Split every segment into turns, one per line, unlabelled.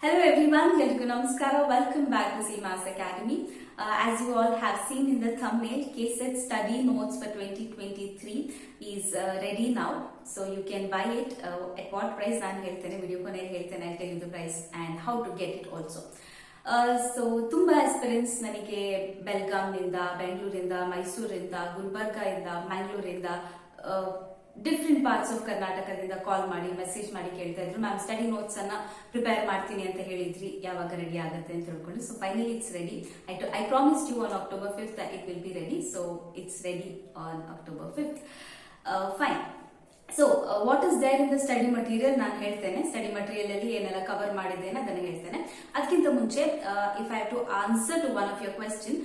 Hello everyone, Helgu Namaskara. Welcome back to CMAS Academy. As you all have seen in the thumbnail, KSET study notes for 2023 is ready now. So you can buy it at what price ನಾನು ಹೇಳ್ತೇನೆ, video ಕೊನೆಯಲ್ಲಿ ಹೇಳ್ತೇನೆ. I'll tell you the price and how to get it also. So ತುಂಬಾ aspirants ನನಗೆ ಬೆಲ್ಗಾಂನಿಂದ, ಬೆಂಗಳೂರಿಂದ, ಮೈಸೂರಿಂದ, ಗುಲ್ಬರ್ಗಾ ಇಂದ, ಮ್ಯಾಂಗ್ಳೂರಿಂದ, different parts of ಕರ್ನಾಟಕದಿಂದ ಕಾಲ್ ಮಾಡಿ ಮೆಸೇಜ್ ಮಾಡಿ ಕೇಳ್ತಾ ಇದ್ರು, ಮ್ಯಾಮ್ ಸ್ಟಡಿ ನೋಟ್ಸ್ ಅನ್ನ ಪ್ರಿಪೇರ್ ಮಾಡ್ತೀನಿ ಅಂತ ಹೇಳಿದ್ರಿ, ಯಾವಾಗ ರೆಡಿ ಆಗುತ್ತೆ ಅಂತ ಹೇಳ್ಕೊಂಡು. So finally it's ready. I promise you on October 5th that it will be ready. So it's ready on October 5th. Fine. So what is there in the study material ನಾನು ಹೇಳ್ತೇನೆ. Study material ಅಲ್ಲಿ ಏನೆಲ್ಲ cover ಮಾಡಿದ್ದೇನೆ ಅದನ್ನು ಹೇಳ್ತೇನೆ. ಅದಕ್ಕಿಂತ ಮುಂಚೆ if I have to answer to one of your question,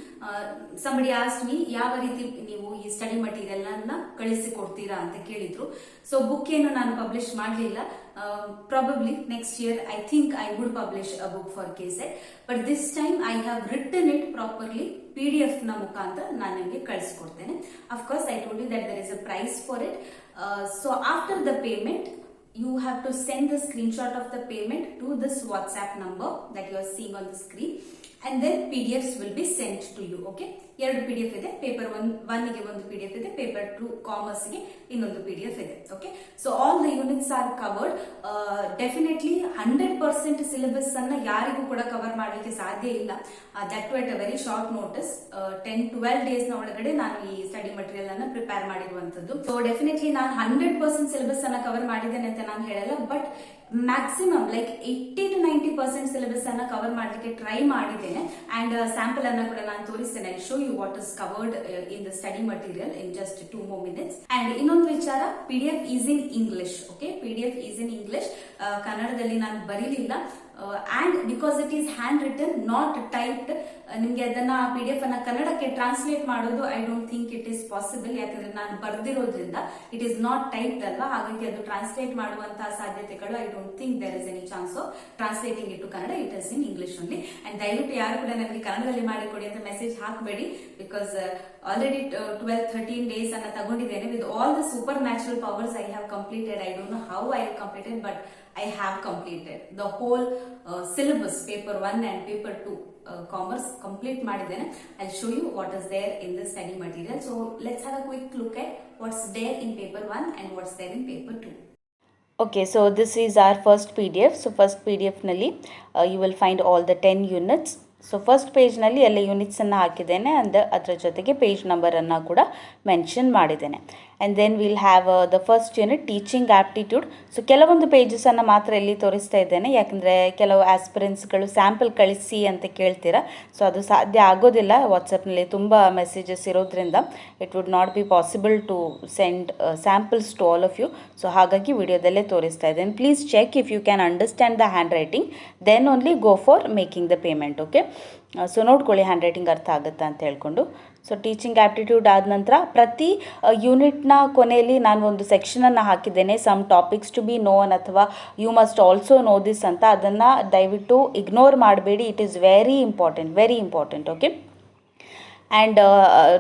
somebody asked me ಯಾವ ರೀತಿ ನೀವು ಈ ಸ್ಟಡಿ ಮಟೀರಿಯಲ್ ಅನ್ನ ಕಳಿಸಿಕೊಡ್ತೀರಾ ಅಂತ ಕೇಳಿದ್ರು. ಸೊ ಬುಕ್ ಏನು ನಾನು ಪಬ್ಲಿಷ್ ಮಾಡಲಿಲ್ಲ. Probably next year I think I would publish a book for KSET, but this time I have written it properly. PDF ನ ಮುಖಾಂತರ ನಾನು ನಿಮಗೆ ಕಳಿಸ್ಕೊಡ್ತೇನೆ. Of course I told you that there is a price for it. So after the payment you have to send the screenshot of the payment to this WhatsApp number that you are seeing on the screen, and then PDFs will be sent to you. Okay, ಎರಡು PDF ಇದೆ. Paper 1 ಗೆ ಒಂದು PDF ಇದೆ, paper 2 commerce ಗೆ ಇನ್ನೊಂದು PDF ಇದೆ. Okay, so all the units are covered. Definitely 100% syllabus ಅನ್ನ ಯಾರಿಗೂ ಕೂಡ ಕವರ್ ಮಾಡಲಿಕ್ಕೆ ಸಾಧ್ಯ ಇಲ್ಲ. That to at a very short notice. 10-12 days ನ ಒಳಗಡೆ ನಾನು ಈ ಸ್ಟಡಿ ಮಟೀರಿಯಲ್ ಅನ್ನ ಪ್ರಿಪೇರ್ ಮಾಡಿರುವಂತದ್ದು. ಸೊ ಡೆಫಿನೆಟ್ಲಿ ನಾನು 100% ಸಿಲೆಬಸ್ ಅನ್ನ ಕವರ್ ಮಾಡಿದ್ದೇನೆ ಅಂತ ನಾನು ಹೇಳಲ್ಲ, ಬಟ್ ಮ್ಯಾಕ್ಸಿಮಮ್ ಲೈಕ್ 80-90% ಸಿಲೆಬಸ್ ಅನ್ನ ಕವರ್ ಮಾಡಲಿಕ್ಕೆ ಟ್ರೈ ಮಾಡಿದ್ದೇನೆ. ಅಂಡ್ ಸ್ಯಾಂಪಲ್ ಅನ್ನ ಕೂಡ ನಾನು ತೋರಿಸ್ತೇನೆ. I show you what is covered in the study material in just 2 more minutes. And ಇನ್ನೊಂದು ವಿಚಾರ, PDF is in English. Okay, PDF is in English. ಕನ್ನಡದಲ್ಲಿ ನಾನು ಬರೀಲಿಲ್ಲ. And because it is handwritten, not typed, ನಿಮ್ಗೆ ಅದನ್ನ PDF ಅನ್ನ ಕನ್ನಡಕ್ಕೆ translate ಮಾಡೋದು I don't think it is possible. ಯಾಕಂದ್ರೆ ನಾನು ಬರ್ದಿರೋದ್ರಿಂದ ಇಟ್ ಈಸ್ ನಾಟ್ ಟೈಪ್ಡ್ ಅಲ್ವಾ, ಹಾಗಾಗಿ ಅದು ಟ್ರಾನ್ಸ್ಲೇಟ್ ಮಾಡುವಂತಹ ಸಾಧ್ಯತೆಗಳು I don't think there is any chance of translating it to Kannada. It is in English only. And ದಯವಿಟ್ಟು ಯಾರು ಕೂಡ ನನಗೆ ಕನ್ನಡದಲ್ಲಿ ಮಾಡಿಕೊಡಿ ಅಂತ ಮೆಸೇಜ್ ಹಾಕಬೇಡಿ, ಬಿಕಾಸ್ ಆಲ್ರೆಡಿ 12-13 ಡೇಸ್ ಅನ್ನ ತಗೊಂಡಿದ್ದೇನೆ. With all the supernatural powers I have completed. I don't know how I have completed, but I have completed the whole syllabus, paper 1 and paper 2 commerce complete ಮಾಡಿದ್ದೇನೆ. I'll show you what is there in the study material. So let's have a quick look at what's there in paper 1 and what's there in paper 2.
Okay, so this is our first PDF. So first PDF ನಲ್ಲಿ you will find all the 10 units. So first ಪೇಜ್ನಲ್ಲಿ ಎಲ್ಲ ಯೂನಿಟ್ಸನ್ನು ಹಾಕಿದ್ದೇನೆ, and ಅದರ ಜೊತೆಗೆ page ನಂಬರನ್ನು ಕೂಡ mention ಮಾಡಿದ್ದೇನೆ. And then will have the first unit teaching aptitude. So ಕೆಲವೊಂದು ಪೇಜಸನ್ನು ಮಾತ್ರ ಇಲ್ಲಿ ತೋರಿಸ್ತಾ ಇದ್ದೇನೆ, ಯಾಕಂದರೆ ಕೆಲವು ಆಸ್ಪಿರೆಂಟ್ಸ್ಗಳು ಸ್ಯಾಂಪಲ್ ಕಳಿಸಿ ಅಂತ ಕೇಳ್ತೀರಾ. ಸೊ ಅದು ಸಾಧ್ಯ ಆಗೋದಿಲ್ಲ, ವಾಟ್ಸಪ್ನಲ್ಲಿ ತುಂಬ ಮೆಸೇಜಸ್ ಇರೋದ್ರಿಂದ it would not be possible to send samples to all of you. So ಹಾಗಾಗಿ ವಿಡಿಯೋದಲ್ಲೇ ತೋರಿಸ್ತಾ ಇದ್ದೇನೆ. Please check if you can understand the handwriting, then only go for making the payment. Okay, so ನೋಡ್ಕೊಳ್ಳಿ handwriting ಅರ್ಥ ಆಗುತ್ತಾ ಅಂತ ಹೇಳ್ಕೊಂಡು. So teaching aptitude ಆದ ನಂತರ ಪ್ರತಿ ಯೂನಿಟ್ನ ಕೊನೆಯಲ್ಲಿ ನಾನು ಒಂದು ಸೆಕ್ಷನನ್ನು ಹಾಕಿದ್ದೇನೆ, some topics to be known ಅಥವಾ you must also know this ಅಂತ. ಅದನ್ನು ದಯವಿಟ್ಟು ಇಗ್ನೋರ್ ಮಾಡಬೇಡಿ, it is very important. Okay, and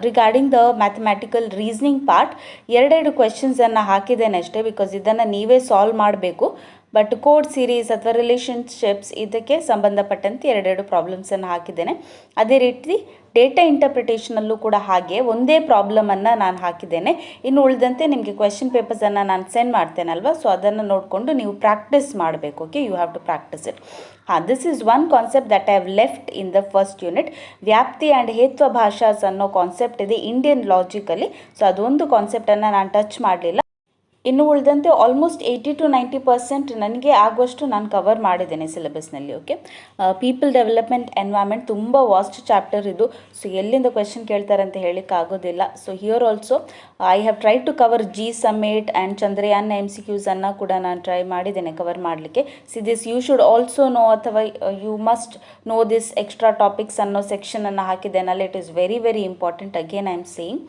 regarding the mathematical reasoning part ಎರಡೆರಡು ಕ್ವೆಶನ್ಸನ್ನು ಹಾಕಿದ್ದೇನೆ ಅಷ್ಟೇ, ಬಿಕಾಸ್ ಇದನ್ನು ನೀವೇ ಸಾಲ್ವ್ ಮಾಡಬೇಕು. ಬಟ್ ಕೋಡ್ ಸೀರೀಸ್ ಅಥವಾ ರಿಲೇಷನ್ಶಿಪ್ಸ್ ಇದಕ್ಕೆ ಸಂಬಂಧಪಟ್ಟಂತೆ ಎರಡೆರಡು ಪ್ರಾಬ್ಲಮ್ಸನ್ನು ಹಾಕಿದ್ದೇನೆ. ಅದೇ ರೀತಿ ಡೇಟಾ ಇಂಟರ್ಪ್ರಿಟೇಷನಲ್ಲೂ ಕೂಡ ಹಾಗೆ ಒಂದೇ ಪ್ರಾಬ್ಲಮನ್ನು ನಾನು ಹಾಕಿದ್ದೇನೆ. ಇನ್ನು ಉಳಿದಂತೆ ನಿಮಗೆ ಕ್ವೆಶನ್ ಪೇಪರ್ಸನ್ನು ನಾನು ಸೆಂಡ್ ಮಾಡ್ತೇನಲ್ವ, ಸೊ ಅದನ್ನು ನೋಡಿಕೊಂಡು ನೀವು ಪ್ರಾಕ್ಟೀಸ್ ಮಾಡಬೇಕು. Okay, you have to practise it. This is one concept that I have left in the first unit. ವ್ಯಾಪ್ತಿ ಆ್ಯಂಡ್ ಹೇತ್ವ ಭಾಷಾಸ್ ಅನ್ನೋ ಕಾನ್ಸೆಪ್ಟ್ ಇದೆ ಇಂಡಿಯನ್ ಲಾಜಿಕಲ್ಲಿ. ಸೊ ಅದೊಂದು ಕಾನ್ಸೆಪ್ಟನ್ನು ನಾನು ಟಚ್ ಮಾಡಲಿಲ್ಲ. ಇನ್ನು ಉಳಿದಂತೆ ಆಲ್ಮೋಸ್ಟ್ 80-90% ನನಗೆ ಆಗುವಷ್ಟು ನಾನು ಕವರ್ ಮಾಡಿದ್ದೇನೆ ಸಿಲೆಬಸ್ನಲ್ಲಿ. ಓಕೆ, ಪೀಪಲ್ ಡೆವಲಪ್ಮೆಂಟ್ ಎನ್ವೈರ್ಮೆಂಟ್ ತುಂಬ ವಾಸ್ಟ್ ಚಾಪ್ಟರ್ ಇದು. ಸೊ ಎಲ್ಲಿಂದ ಕ್ವೆಶನ್ ಕೇಳ್ತಾರೆ ಅಂತ ಹೇಳಲಿಕ್ಕೆ ಆಗೋದಿಲ್ಲ. So here also I have try to cover G-Summit and Chandrayaan MCQಸನ್ನು ಕೂಡ ನಾನು ಟ್ರೈ ಮಾಡಿದ್ದೇನೆ ಕವರ್ ಮಾಡಲಿಕ್ಕೆ. This you should also know ಅಥವಾ you must know this extra topics ಅನ್ನೋ ಸೆಕ್ಷನನ್ನು ಹಾಕಿದ್ದೇನಲ್ಲ, it is very important. Again I am saying.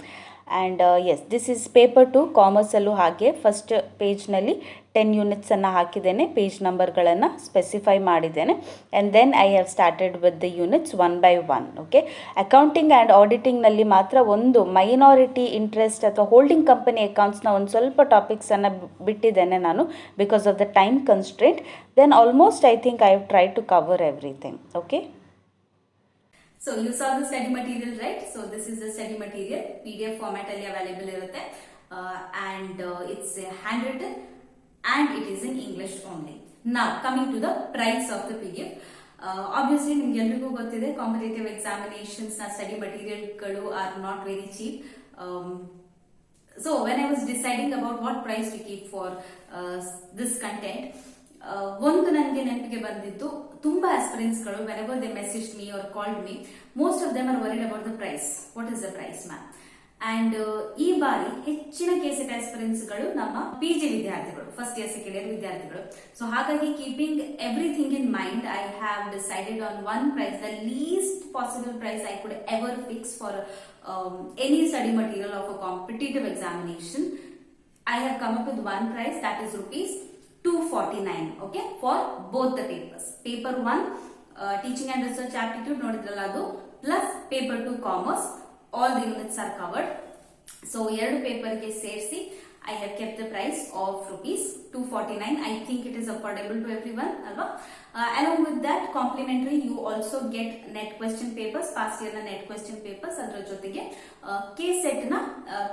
And yes, this is paper 2 ಕಾಮರ್ಸಲ್ಲೂ ಹಾಗೆ ಫಸ್ಟ್ ಪೇಜ್ನಲ್ಲಿ 10 ಯೂನಿಟ್ಸನ್ನು ಹಾಕಿದ್ದೇನೆ, ಪೇಜ್ ನಂಬರ್ಗಳನ್ನು ಸ್ಪೆಸಿಫೈ ಮಾಡಿದ್ದೇನೆ. And then I have started with the units one by one. Okay, accounting and ಆಡಿಟಿಂಗ್ನಲ್ಲಿ ಮಾತ್ರ ಒಂದು ಮೈನಾರಿಟಿ ಇಂಟ್ರೆಸ್ಟ್ ಅಥವಾ ಹೋಲ್ಡಿಂಗ್ ಕಂಪನಿ ಅಕೌಂಟ್ಸ್ನ ಒಂದು ಸ್ವಲ್ಪ ಟಾಪಿಕ್ಸನ್ನು ಬಿಟ್ಟಿದ್ದೇನೆ ನಾನು, because of the time constraint. Then almost I think I have try to cover everything. Okay,
So you saw the study material, right? So this is the study material, PDF format ಅಲ್ಲಿ available ಇರುತ್ತೆ, and it's handwritten and it is in English only. Now coming to the price of the PDF. Obviously ನಿಮ್ಗೆ ಎಲ್ರಿಗೂ ಗೊತ್ತಿದೆ, competitive examinations ನ study ಮಟೀರಿಯಲ್ಗಳು are not very cheap. So when I was deciding about what price to keep for this content, ಒಂದು ನನಗೆ ನೆನಪಿಗೆ ಬಂದಿದ್ದು, ತುಂಬಾ ಆಸ್ಪಿರೆಂಟ್ಸ್ಗಳು whenever they messaged me or called me, most of them are worried about the price. What is the price, ma'am? And ಈ ಬಾರಿ ಹೆಚ್ಚಿನ KSET ಆಸ್ಪಿರೆಂಟ್ಸ್ಗಳು ನಮ್ಮ PG ವಿದ್ಯಾರ್ಥಿಗಳು, ಫಸ್ಟ್ ಇಯರ್ ಸೆಕೆಂಡ್ ಇಯರ್ ವಿದ್ಯಾರ್ಥಿಗಳು. ಸೊ ಹಾಗಾಗಿ keeping everything in mind, I have decided on one price, the least possible price I could ever fix for any study material of a competitive examination. I have come up with one price, that is rupees 249, okay, for both the papers. Paper 1 teaching and research aptitude nodidralla adu, plus paper 2 commerce, all the units are covered. So ಎರಡು paper ಗೆ ಸೇರಿಸಿ I have kept the price of rupees 249. I think it is affordable to everyone, alva. Along with that, complimentary you also get net question papers, past year na net question papers, adra jotige KSET na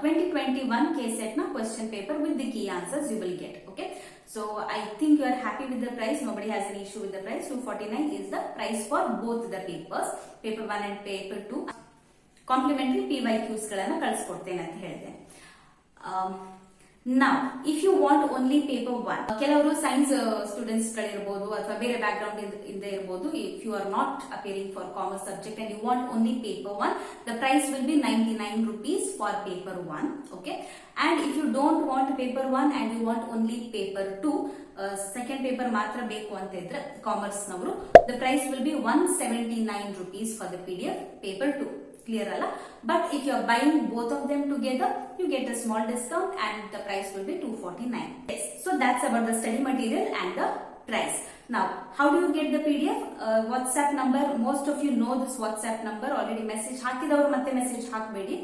2021 KSET na question paper with the key answers you will get. Okay, so I think you are happy with the price, nobody has an issue with the price. 249 is the price for both the papers, paper 1 and paper 2. Complimentary PYQs ಗಳನ್ನ ಕಳಿಸ್ಕೊಡ್ತೇನೆ ಅಂತ ಹೇಳಿದೆ. Now, if you want only paper 1, ಕೆಲವರು science students ಗಳಿರಬಹುದು ಅಥವಾ ಬೇರೆ back ground ಇಂದ ಇರಬಹುದು, if you are not appearing for commerce subject and you want only paper 1, the price will be 99 rupees for paper 1. Okay, and if you don't want paper 1 and you want only paper 2, second paper ಮಾತ್ರ ಬೇಕು ಅಂತ ಇದ್ರೆ commerce ನವರು, the price will be 179 rupees for the PDF paper 2. Clear alla? But if you are buying both of them together, you get a small discount and the price will be 249. Yes, so that's about the study material and the price. Now, how do you get the PDF? WhatsApp number, most of you know this WhatsApp number already. Message ಹಾಕಿದವರು ಮತ್ತೆ message ಹಾಕಬೇಡಿ,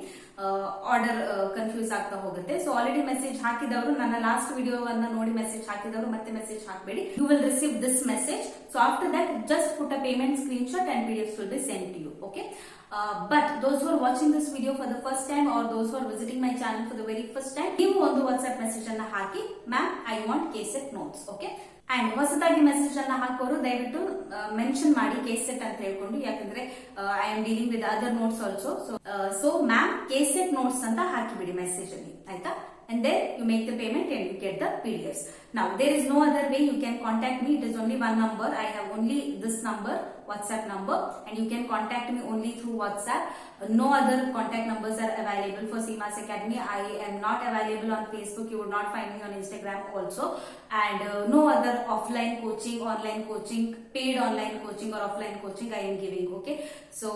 order confuse ಆಗ್ತಾ ಹೋಗುತ್ತೆ. So already message ಹಾಕಿದವರು, ನನ್ನ last ವಿಡಿಯೋವನ್ನ ನೋಡಿ message ಹಾಕಿದವರು ಮತ್ತೆ message ಹಾಕಬೇಡಿ. You will receive this message. So after that just put a payment screenshot and PDFs will be sent to you. Okay, but those who are watching this video for the first time or those who are visiting my channel for the very first time, ನೀವು ಒಂದು WhatsApp message ಅನ್ನ ಹಾಕಿ, ma'am I want KSET notes. Okay, and ಹೊಸದಾಗಿ message ಅನ್ನ ಹಾಕೋರು ದಯವಿಟ್ಟು mention ಮಾಡಿ KSET ಅಂತ ಹೇಳ್ಕೊಂಡು, ಯಾಕಂದ್ರೆ I am dealing with other notes also. So ma'am KSET notes ಅಂತ ಹಾಕಿಬಿಡಿ ಮೆಸೇಜ್ ಅಲ್ಲಿ, ಆಯ್ತಾ? And then you make the payment and you get the PDFs. Now there is no other way you can contact me. It is only one number. I have only this number, WhatsApp number, and you can contact me only through WhatsApp. No other contact numbers are available for CMAS Academy. I am not available on Facebook. You would not find me on Instagram also. And no other offline coaching, online coaching, paid online coaching or offline coaching I am giving. Okay, so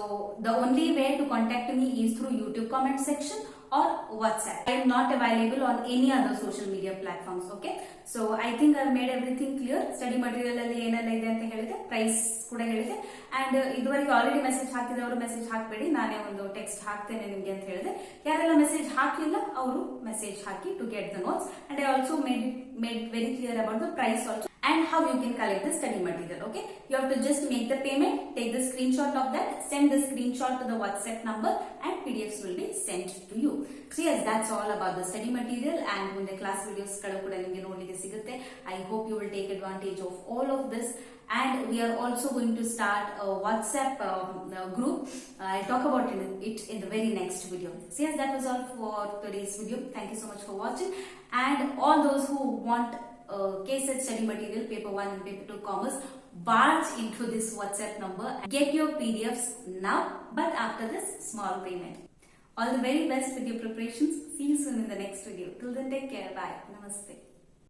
the only way to contact me is through YouTube comment section or WhatsApp. I am not available on any other social media platforms. Okay, so I think I have made everything clear. Study material ಅಲ್ಲಿ ಏನೆಲ್ಲ ಇದೆ ಅಂತ ಹೇಳಿದೆ, price ಕೂಡ ಹೇಳಿದೆ. And ಇದುವರೆಗೆ already message ಹಾಕಿದವರು message ಹಾಕಬೇಡಿ, ನಾನೇ ಒಂದು ಟೆಕ್ಸ್ಟ್ ಹಾಕ್ತೇನೆ ನಿಮ್ಗೆ ಅಂತ ಹೇಳಿದೆ. ಯಾರೆಲ್ಲ ಮೆಸೇಜ್ ಹಾಕಿಲ್ಲ ಅವರು ಮೆಸೇಜ್ ಹಾಕಿ to get the notes. And I also made very clear about the price also and how you can collect the study material. Okay, you have to just make the payment, take the screenshot of that, send the screenshot to the WhatsApp number and PDFs will be sent to you. So yes, that's all about the study material and ಮುಂದೆ class videos ಗಳು ಕೂಡ ನಿಮಗೆ ನೋಡಲಿಕ್ಕೆ ಸಿಗುತ್ತೆ. I hope you will take advantage of all of this. And we are also going to start a WhatsApp group. I'll talk about it in the very next video. So yes, that was all for today's video. Thank you so much for watching. And all those who want KSET study material, paper 1 and paper 2 commerce, barge into this WhatsApp number and get your PDFs now, but after this small payment. All the very best with your preparations. See you soon in the next video. Till then, take care. Bye. Namaste.